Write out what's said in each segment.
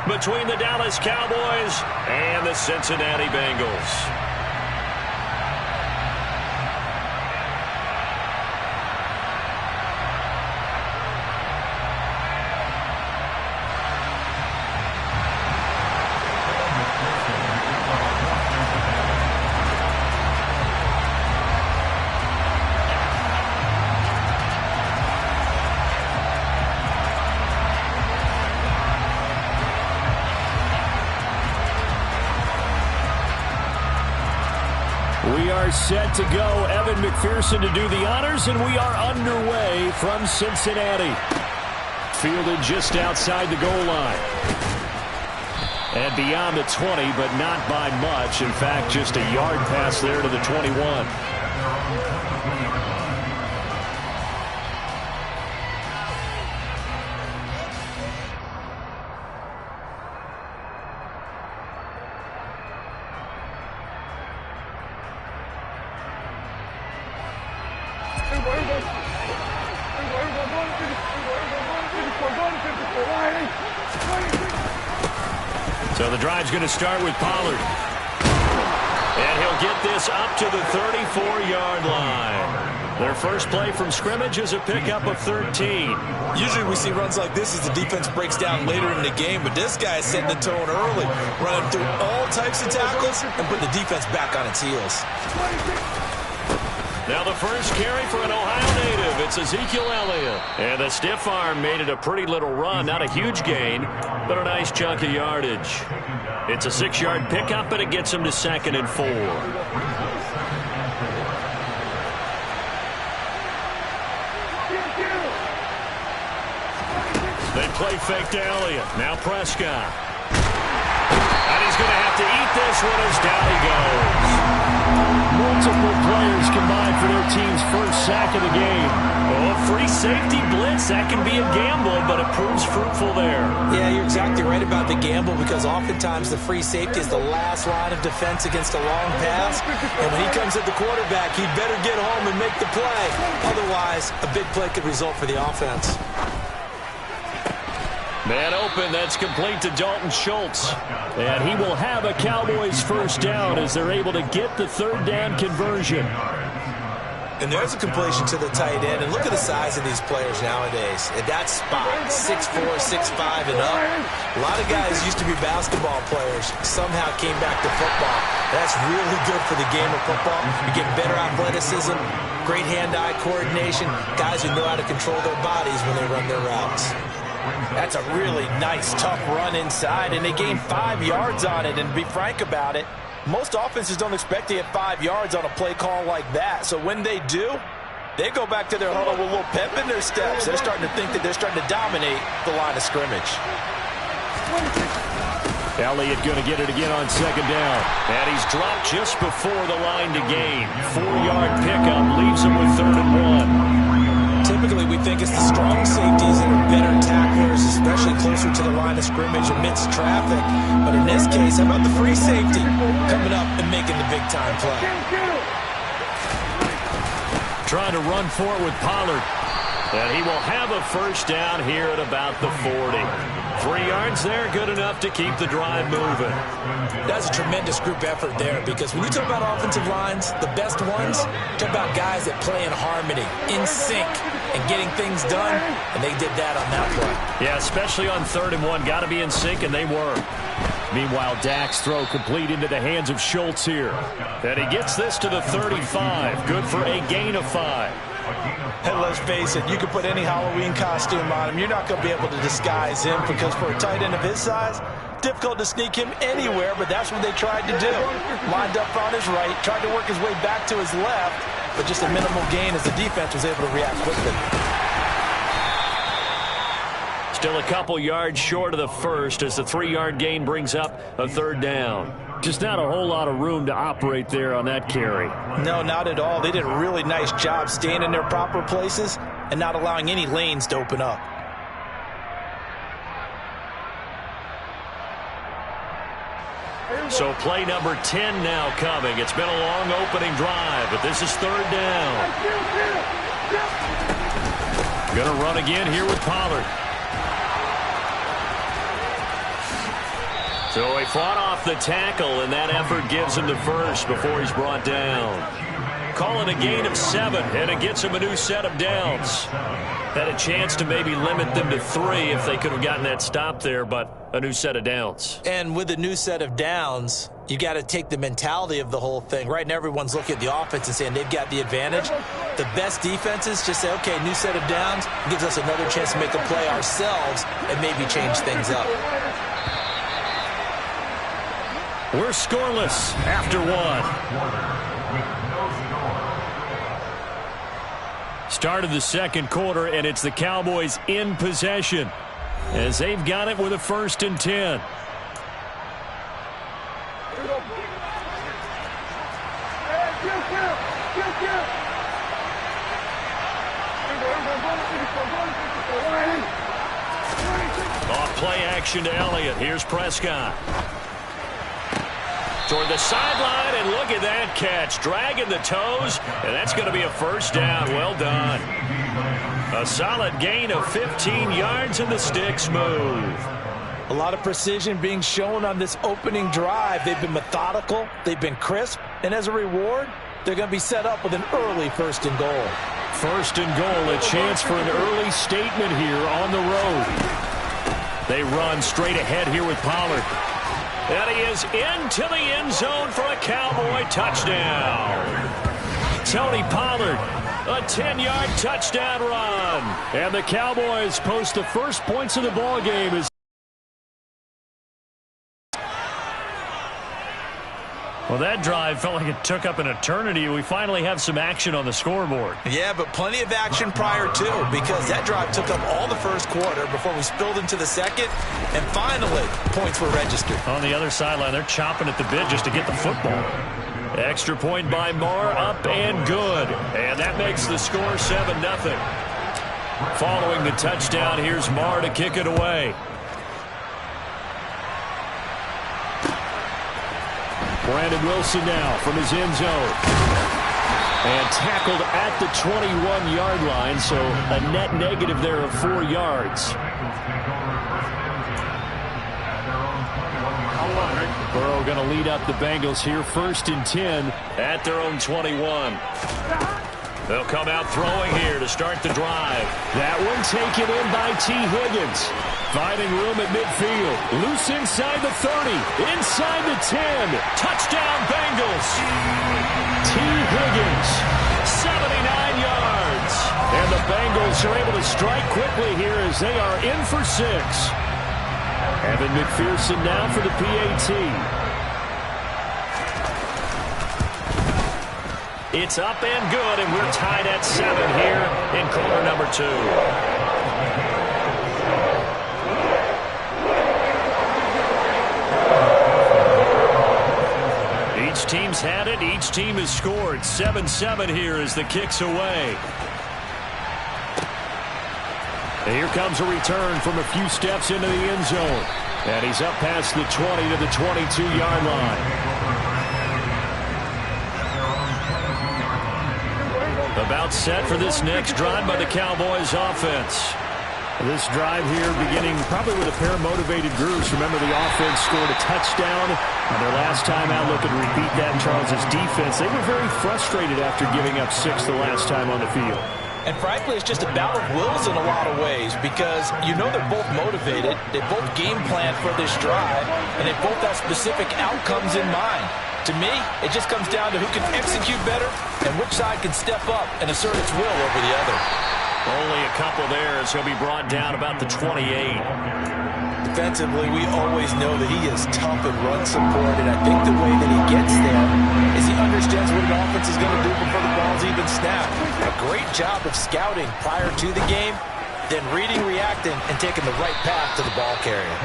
between the Dallas Cowboys and the Cincinnati Bengals. We are set to go. Evan McPherson to do the honors, and we are underway from Cincinnati. Fielded just outside the goal line. And beyond the 20, but not by much. In fact, just a yard pass there to the 21. So the drive's going to start with Pollard. And he'll get this up to the 34-yard line. Their first play from scrimmage is a pickup of 13. Usually we see runs like this as the defense breaks down later in the game, but this guy is setting the tone early, running through all types of tackles and put the defense back on its heels. Now the first carry for an Ohio native. It's Ezekiel Elliott. And the stiff arm made it a pretty little run. Not a huge gain, but a nice chunk of yardage. It's a 6-yard pickup, but it gets him to 2nd and 4. They play fake to Elliott. Now Prescott. And he's going to have to eat this one as down he goes. Multiple players combined for their team's first sack of the game. Oh, free safety blitz. That can be a gamble, but it proves fruitful there. Yeah, you're exactly right about the gamble because oftentimes the free safety is the last line of defense against a long pass. And when he comes at the quarterback, he'd better get home and make the play. Otherwise, a big play could result for the offense. Man open, that's complete to Dalton Schultz. And he will have a Cowboys first down as they're able to get the 3rd down conversion. And there's a completion to the tight end. And look at the size of these players nowadays. At that spot, 6'4", 6'5", and up. A lot of guys used to be basketball players, somehow came back to football. That's really good for the game of football. You get better athleticism, great hand-eye coordination, guys who know how to control their bodies when they run their routes. That's a really nice, tough run inside, and they gained 5 yards on it. And to be frank about it, most offenses don't expect to get 5 yards on a play call like that. So when they do, they go back to their huddle with a little pep in their steps. They're starting to think that they're starting to dominate the line of scrimmage. Elliott going to get it again on 2nd down. And he's dropped just before the line to gain. 4-yard pickup leaves him with 3rd and 1. Typically, we think it's the strong safeties that are better tacklers, especially closer to the line of scrimmage amidst traffic. But in this case, how about the free safety coming up and making the big-time play? Trying to run for it with Pollard. And he will have a first down here at about the 40. 3 yards there, good enough to keep the drive moving. That's a tremendous group effort there because when you talk about offensive lines, the best ones, talk about guys that play in harmony, in sync, and getting things done, and they did that on that play. Yeah, especially on 3rd and 1. Got to be in sync, and they were. Meanwhile, Dak's throw complete into the hands of Schultz here. And he gets this to the 35. Good for a gain of 5. And let's face it, you can put any Halloween costume on him. You're not going to be able to disguise him because for a tight end of his size, difficult to sneak him anywhere, but that's what they tried to do. Lined up on his right, tried to work his way back to his left, but just a minimal gain as the defense was able to react quickly. Still a couple yards short of the first as the 3-yard gain brings up a 3rd down. Just not a whole lot of room to operate there on that carry. No, not at all. They did a really nice job staying in their proper places and not allowing any lanes to open up. So play number 10 now coming. It's been a long opening drive, but this is 3rd down. Going to run again here with Pollard. So he fought off the tackle, and that effort gives him the first before he's brought down. Calling a gain of 7, and it gets him a new set of downs. Had a chance to maybe limit them to 3 if they could have gotten that stop there, but a new set of downs. And with a new set of downs, you got to take the mentality of the whole thing. Right now, everyone's looking at the offense and saying they've got the advantage. The best defenses just say, okay, new set of downs gives us another chance to make a play ourselves and maybe change things up. We're scoreless after 1. Start of the second quarter, and it's the Cowboys in possession as they've got it with a 1st and 10. Off play action to Elliott. Here's Prescott. Toward the sideline, and look at that catch. Dragging the toes, and that's going to be a 1st down. Well done. A solid gain of 15 yards, and the sticks move. A lot of precision being shown on this opening drive. They've been methodical. They've been crisp. And as a reward, they're going to be set up with an early 1st and goal. 1st and goal, a chance for an early statement here on the road. They run straight ahead here with Pollard. And he is into the end zone for a Cowboy touchdown. Tony Pollard, a 10-yard touchdown run. And the Cowboys post the first points of the ball game as well, that drive felt like it took up an eternity. We finally have some action on the scoreboard. Yeah, but plenty of action prior to, because that drive took up all the first quarter before we spilled into the second, and finally, points were registered. On the other sideline, they're chomping at the bit just to get the football. Extra point by Marr, up and good. And that makes the score 7-0. Following the touchdown, here's Marr to kick it away. Brandon Wilson now from his end zone. And tackled at the 21-yard line, so a net negative there of 4 yards. Burrow going to lead up the Bengals here, 1st and 10 at their own 21. They'll come out throwing here to start the drive. That one taken in by T. Higgins. Finding room at midfield. Loose inside the 30. Inside the 10. Touchdown Bengals. T. Higgins. 79 yards. And the Bengals are able to strike quickly here as they are in for 6. Evan McPherson now for the PAT. It's up and good, and we're tied at 7 here in quarter number 2. Each team's had it. Each team has scored. 7-7 here as the kick's away. And here comes a return from a few steps into the end zone. And he's up past the 20 to the 22-yard line. About set for this next drive by the Cowboys offense. This drive here beginning probably with a pair of motivated groups. Remember, the offense scored a touchdown on their last time out. Looking to repeat that. Charles's defense, they were very frustrated after giving up 6 the last time on the field. And frankly, it's just a battle of wills in a lot of ways, because you know they're both motivated, they both game plan for this drive, and they both have specific outcomes in mind. To me, it just comes down to who can execute better and which side can step up and assert its will over the other. Only a couple there as he'll be brought down about the 28. Defensively, we always know that he is tough in run support, and I think the way that he gets there is he understands what an offense is going to do before the ball's even snapped. A great job of scouting prior to the game, then reading, reacting, and taking the right path to the ball carrier.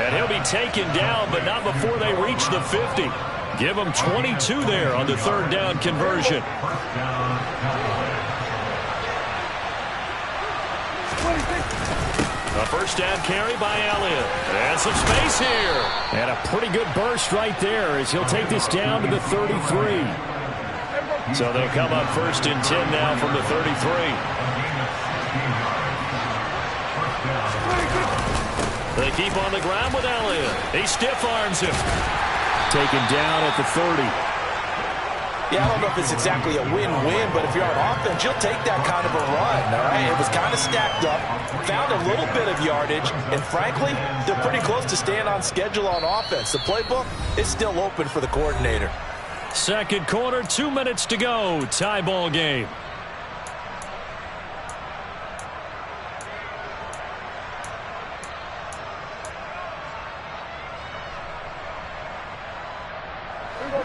And he'll be taken down, but not before they reach the 50. Give him 22 there on the 3rd down conversion. A 1st down carry by Elliott. And some space here. And a pretty good burst right there as he'll take this down to the 33. So they'll come up 1st and 10 now from the 33. The keep on the ground with Elliott. He stiff arms him. Taken down at the 30. Yeah, I don't know if it's exactly a win-win, but if you're on offense, you'll take that kind of a run, all right? It was kind of stacked up, found a little bit of yardage, and frankly, they're pretty close to staying on schedule on offense. The playbook is still open for the coordinator. Second quarter, 2 minutes to go. Tie ball game.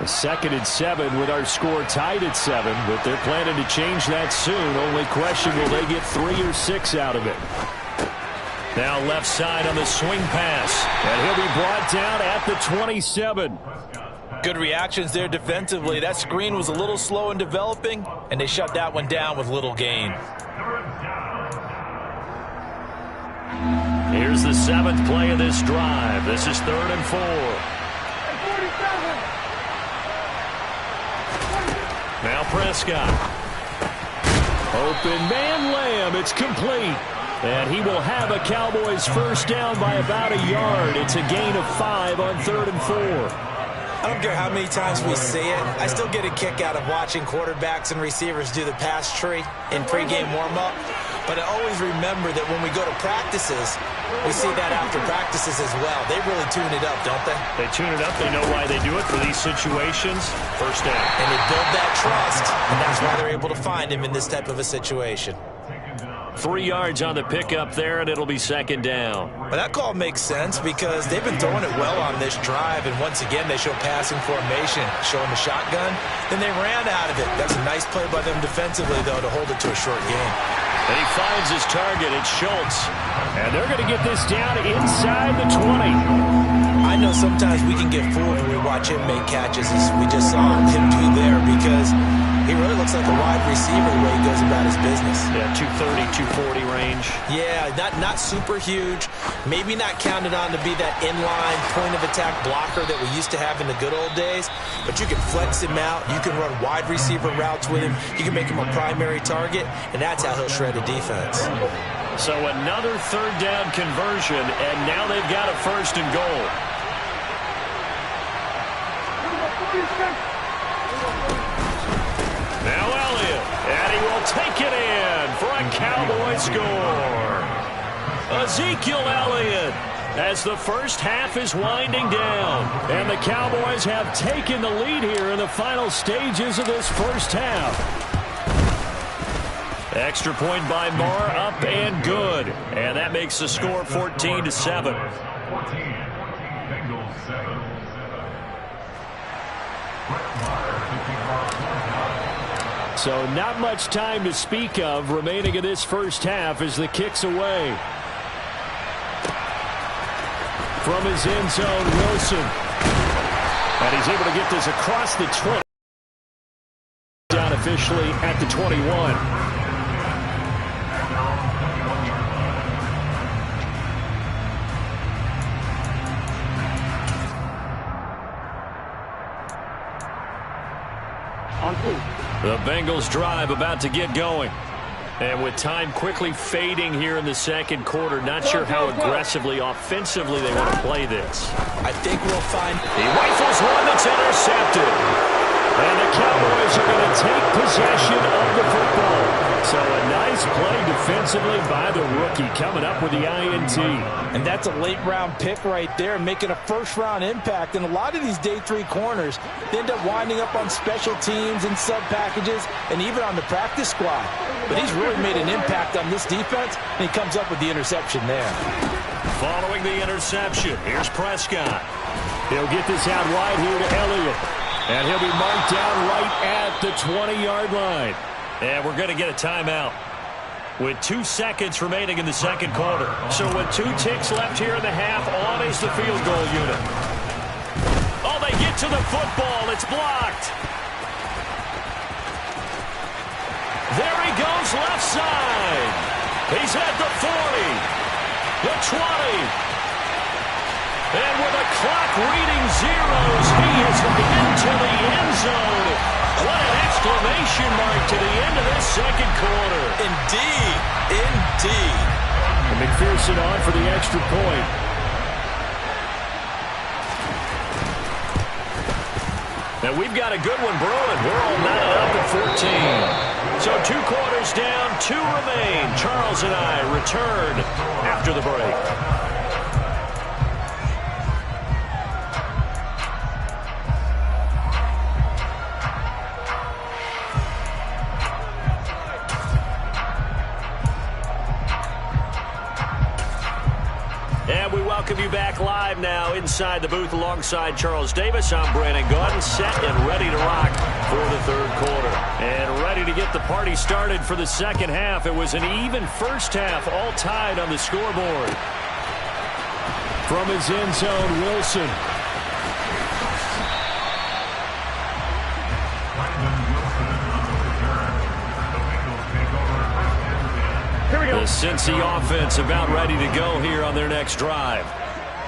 Second and 7 with our score tied at 7, but they're planning to change that soon. Only question, will they get 3 or 6 out of it? Now left side on the swing pass, and he'll be brought down at the 27. Good reactions there defensively. That screen was a little slow in developing, and they shut that one down with little gain. Here's the 7th play of this drive. This is 3rd and 4. Now Prescott. Open man Lamb. It's complete. And he will have a Cowboys first down by about a yard. It's a gain of 5 on 3rd and 4. I don't care how many times we see it. I still get a kick out of watching quarterbacks and receivers do the pass tree in pregame warm-up. But I always remember that when we go to practices, we see that after practices as well. They really tune it up, don't they? They tune it up. They know why they do it for these situations. First down. And they build that trust, and that's why they're able to find him in this type of a situation. 3 yards on the pickup there, and it'll be 2nd down. But that call makes sense because they've been throwing it well on this drive, and once again, they show passing formation, showing the shotgun. Then they ran out of it. That's a nice play by them defensively, though, to hold it to a short game. And he finds his target. It's Schultz. And they're going to get this down inside the 20. I know sometimes we can get fooled when we watch him make catches, as we just saw him do there, because he really looks like a wide receiver the way he goes about his business. Yeah, 230, 240 range. Yeah, not super huge. Maybe not counted on to be that inline point-of-attack blocker that we used to have in the good old days, but you can flex him out. You can run wide receiver routes with him. You can make him a primary target, and that's how he'll shred a defense. So another 3rd down conversion, and now they've got a 1st and goal. Now Elliott, and he will take it in for a Cowboy score. Ezekiel Elliott, as the first half is winding down. And the Cowboys have taken the lead here in the final stages of this first half. Extra point by Marr, up and good. And that makes the score 14-7. So not much time to speak of remaining in this first half as the kick's away. From his end zone, Wilson. And he's able to get this across the 20. Down officially at the 21. The Bengals drive about to get going. And with time quickly fading here in the second quarter, not sure how aggressively, offensively they want to play this. I think we'll find... He rifles one that's intercepted. And the Cowboys are going to take possession of the football. So a nice play defensively by the rookie coming up with the INT. And that's a late-round pick right there, making a first-round impact. And a lot of these day 3 corners, they end up winding up on special teams and sub-packages and even on the practice squad. But he's really made an impact on this defense, and he comes up with the interception there. Following the interception, here's Prescott. He'll get this out wide here to Elliott. And he'll be marked down right at the 20-yard line. And we're going to get a timeout with 2 seconds remaining in the second quarter. So with 2 ticks left here in the half, on is the field goal unit. Oh, they get to the football. It's blocked. There he goes left side. He's at the 40, the 20. And with a clock reading zeros, he is into the end zone. What an exclamation mark to the end of this second quarter. Indeed. Indeed. And McPherson on for the extra point. And we've got a good one brewing. We're all knotted up at 14. So 2 quarters down, 2 remain. Charles and I return after the break. And we welcome you back live now inside the booth alongside Charles Davis. I'm Brandon Gaudin, set and ready to rock for the 3rd quarter. And ready to get the party started for the 2nd half. It was an even first half, all tied on the scoreboard. From his end zone, Wilson. The Cincy offense about ready to go here on their next drive.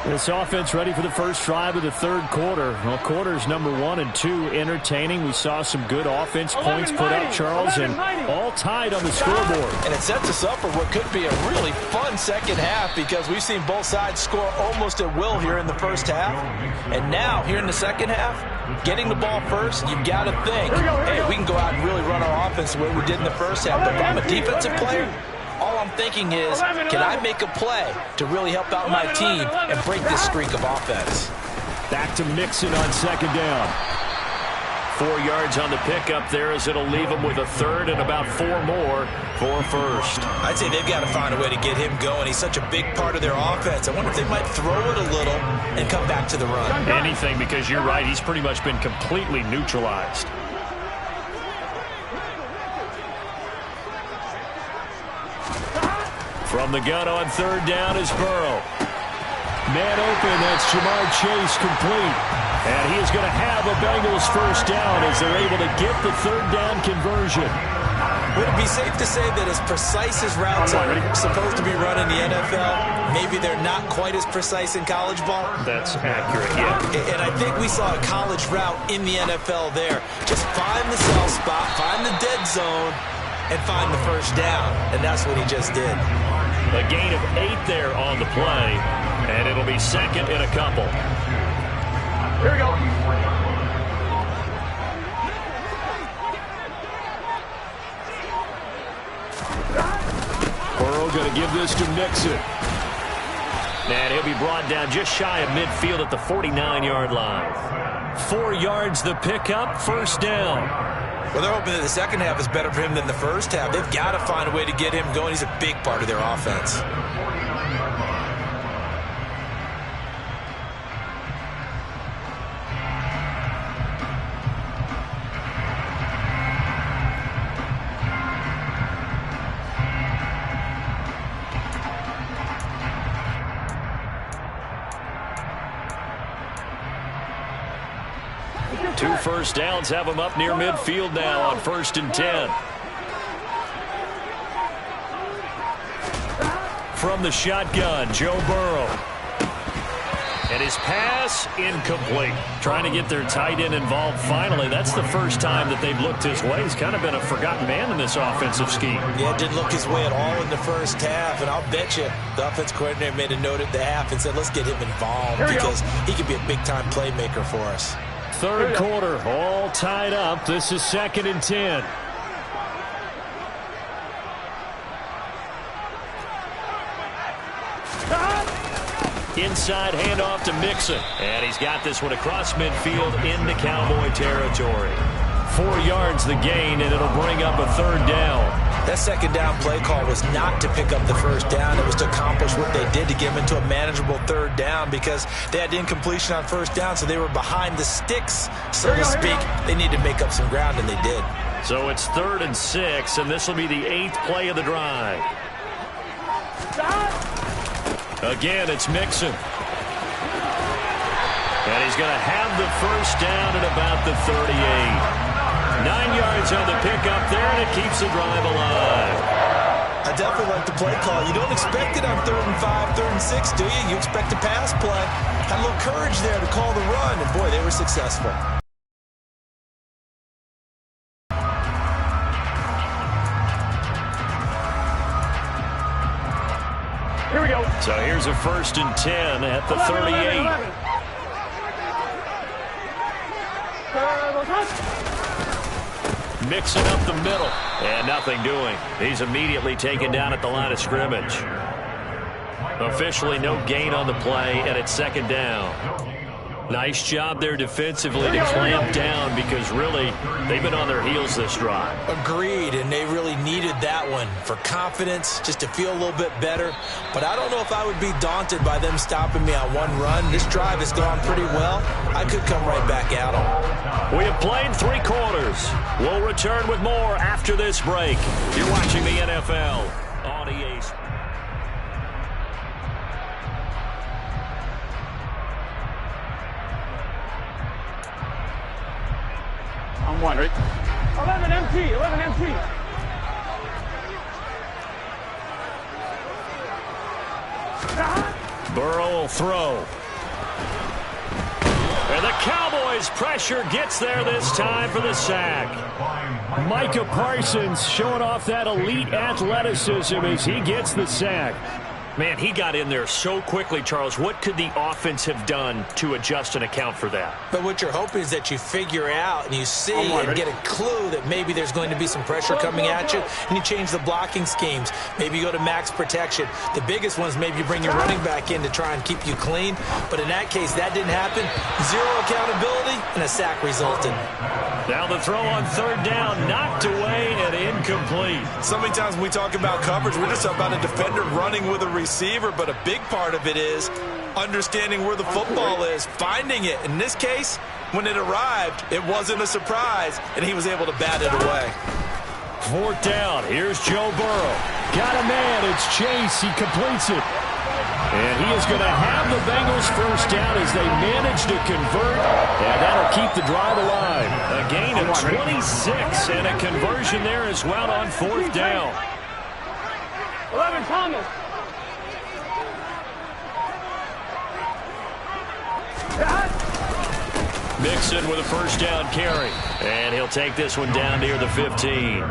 This offense ready for the first drive of the 3rd quarter. Well, quarters number 1 and 2 entertaining. We saw some good offense points put up, Charles, and all tied on the scoreboard. And it sets us up for what could be a really fun 2nd half because we've seen both sides score almost at will here in the first half. And now, here in the 2nd half, getting the ball first, you've got to think, hey, we can go out and really run our offense the way we did in the first half. But if I'm a defensive player, all I'm thinking is, can I make a play to really help out my team and break this streak of offense? Back to Mixon on 2nd down. 4 yards on the pickup there as it'll leave him with a 3rd and about 4 more for 1st. I'd say they've got to find a way to get him going. He's such a big part of their offense. I wonder if they might throw it a little and come back to the run. Anything, because you're right, he's pretty much been completely neutralized. From the gun on 3rd down is Burrow. Man open, that's Jamar Chase complete. And he is going to have a Bengals first down as they're able to get the 3rd down conversion. Would it be safe to say that as precise as routes are supposed to be run in the NFL, maybe they're not quite as precise in college ball? That's accurate, yeah. And I think we saw a college route in the NFL there. Just find the soft spot, find the dead zone, and find the first down. And that's what he just did. A gain of 8 there on the play, and it'll be 2nd and a couple. Here we go. Burrow going to give this to Mixon. And he'll be brought down just shy of midfield at the 49-yard line. 4 yards the pickup, first down. Well, they're hoping that the 2nd half is better for him than the first half. They've got to find a way to get him going. He's a big part of their offense. Two first downs have him up near midfield now on 1st and 10. From the shotgun, Joe Burrow. And his pass incomplete. Trying to get their tight end involved finally. That's the first time that they've looked his way. He's kind of been a forgotten man in this offensive scheme. Yeah, it didn't look his way at all in the first half. And I'll bet you the offense coordinator made a note at the half and said, let's get him involved because he could be a big-time playmaker for us. 3rd quarter, all tied up. This is 2nd and 10. Inside handoff to Mixon. And he's got this one across midfield into Cowboy territory. 4 yards the gain, and it'll bring up a 3rd down. That 2nd down play call was not to pick up the first down. It was to accomplish what they did to get him into a manageable 3rd down because they had incompletion on first down, so they were behind the sticks, so to speak. They needed to make up some ground, and they did. So it's 3rd and 6, and this will be the 8th play of the drive. Again, it's Mixon. And he's going to have the first down at about the 38. 9 yards on the pickup there, and it keeps the drive alive. I definitely like the play call. You don't expect it on 3rd and 5, 3rd and 6, do you? You expect a pass play. Had a little courage there to call the run, and boy, they were successful. Here we go. So here's a 1st and 10 at the 38. mixing up the middle. And nothing doing. He's immediately taken down at the line of scrimmage. Officially no gain on the play, and it's second down. Nice job there defensively to clamp down because really they've been on their heels this drive. Agreed, and they really needed that one for confidence, just to feel a little bit better. But I don't know if I would be daunted by them stopping me on one run. This drive has gone pretty well. I could come right back at them. We have played 3 quarters. We'll return with more after this break. You're watching the NFL on EA Sports. I'm wondering. 11 MT, 11 MT. Burrow will throw. And the Cowboys' pressure gets there this time for the sack. Micah Parsons showing off that elite athleticism as he gets the sack. Man, he got in there so quickly, Charles. What could the offense have done to adjust and account for that? But what you're hoping is that you figure out and you see and get a clue that maybe there's going to be some pressure coming at you, and you change the blocking schemes. Maybe you go to max protection. The biggest ones, maybe you bring your running back in to try and keep you clean. But in that case, that didn't happen. 0 accountability, and a sack resulted. Now the throw on third down, knocked away and incomplete. So many times when we talk about coverage, we're just about a defender running with a receiver, but a big part of it is understanding where the football is, finding it. In this case, when it arrived, it wasn't a surprise, and he was able to bat it away. 4th down. Here's Joe Burrow. Got a man. It's Chase. He completes it. And he is going to have the Bengals first down as they manage to convert, and that'll keep the drive alive. A gain of 26 and a conversion there as well on 4th down. 11 Thomas. Mixon with a first down carry. And he'll take this one down near the 15.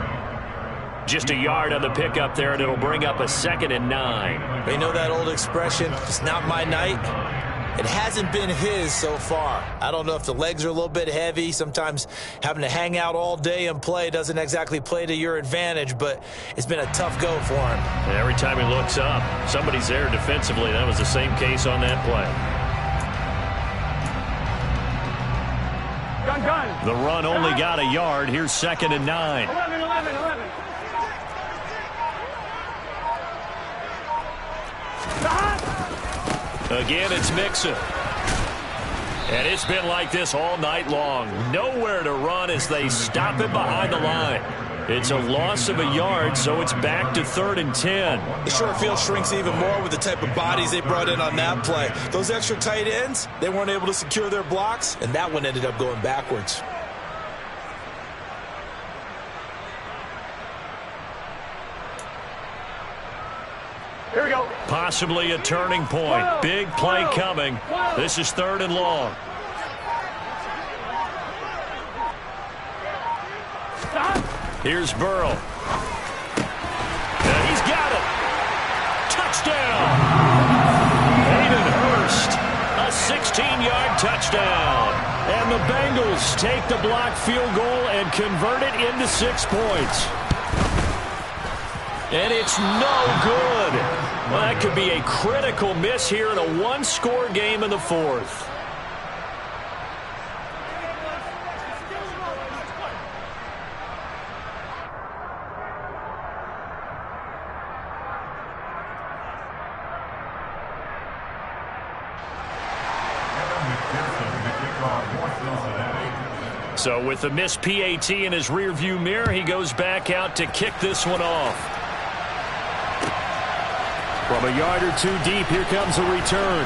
Just a yard on the pickup there, and it'll bring up a 2nd and 9. They know that old expression, it's not my night. It hasn't been his so far. I don't know if the legs are a little bit heavy. Sometimes having to hang out all day and play doesn't exactly play to your advantage, but it's been a tough go for him. And every time he looks up, somebody's there defensively. That was the same case on that play. Gun. The run only got a yard. Here's 2nd and 9. 11. Again, it's Mixon. And it's been like this all night long. Nowhere to run as they stop him behind the line. It's a loss of a yard, so it's back to 3rd and 10. The short field shrinks even more with the type of bodies they brought in on that play. Those extra tight ends, they weren't able to secure their blocks, and that one ended up going backwards. Here we go. Possibly a turning point. Big play coming. This is 3rd and long. Here's Burrow. And he's got it. Touchdown. Hayden Hurst. A 16-yard touchdown. And the Bengals take the blocked field goal and convert it into 6 points. And it's no good. Well, that could be a critical miss here in a one-score game in the 4th. So with the missed PAT in his rearview mirror, he goes back out to kick this one off. From a yard or 2 deep, here comes a return.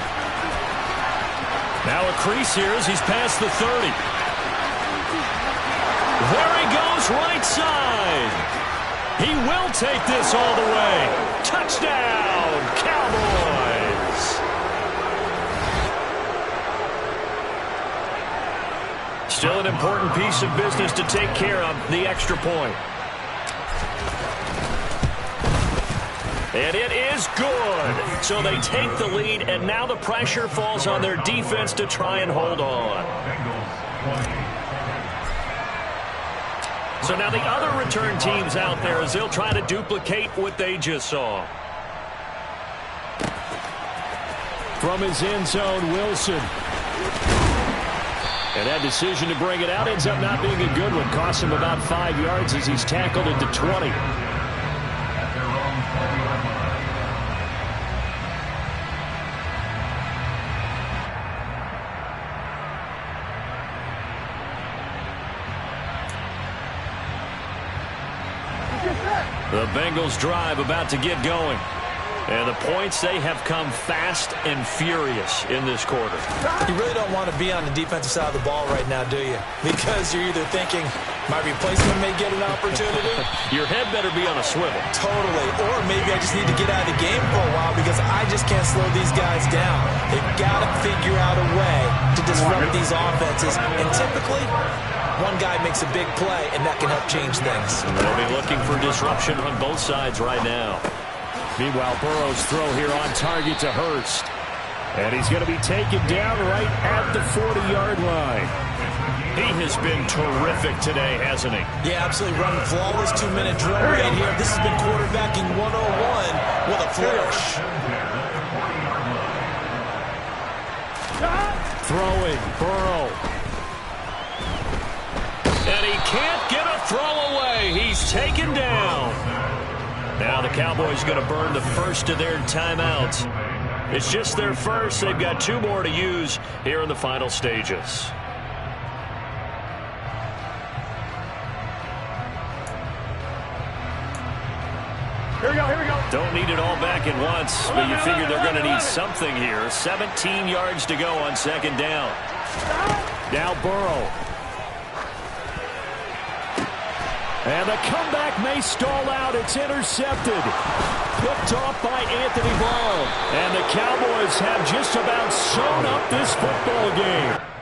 Now a crease here as he's past the 30. There he goes, right side. He will take this all the way. Touchdown, Cowboys. Still an important piece of business to take care of, the extra point. And it is good. So they take the lead, and now the pressure falls on their defense to try and hold on. So now the other return teams out there as they'll try to duplicate what they just saw. From his end zone, Wilson. And that decision to bring it out ends up not being a good one. Costs him about 5 yards as he's tackled at the 20. The Bengals drive about to get going. And the points, they have come fast and furious in this quarter. You really don't want to be on the defensive side of the ball right now, do you? Because you're either thinking, my replacement may get an opportunity. Your head better be on a swivel. Totally. Or maybe I just need to get out of the game for a while because I just can't slow these guys down. They've got to figure out a way to disrupt these offenses. And typically, one guy makes a big play, and that can help change things. They'll be looking for disruption on both sides right now. Meanwhile, Burrow's throw here on target to Hurst. And he's going to be taken down right at the 40-yard line. He has been terrific today, hasn't he? Yeah, absolutely. Running flawless 2-minute drill right here. This has been quarterbacking 101 with a flourish. Throwing, Burrow. And he can't get a throw away. He's taken down. Now the Cowboys going to burn the first of their timeouts. It's just their first. They've got 2 more to use here in the final stages. Here we go. Don't need it all back at once, but you figure they're going to need something here. 17 yards to go on second down. Now Burrow. And the comeback may stall out. It's intercepted. Picked off by Anthony Brown. And the Cowboys have just about sewn up this football game.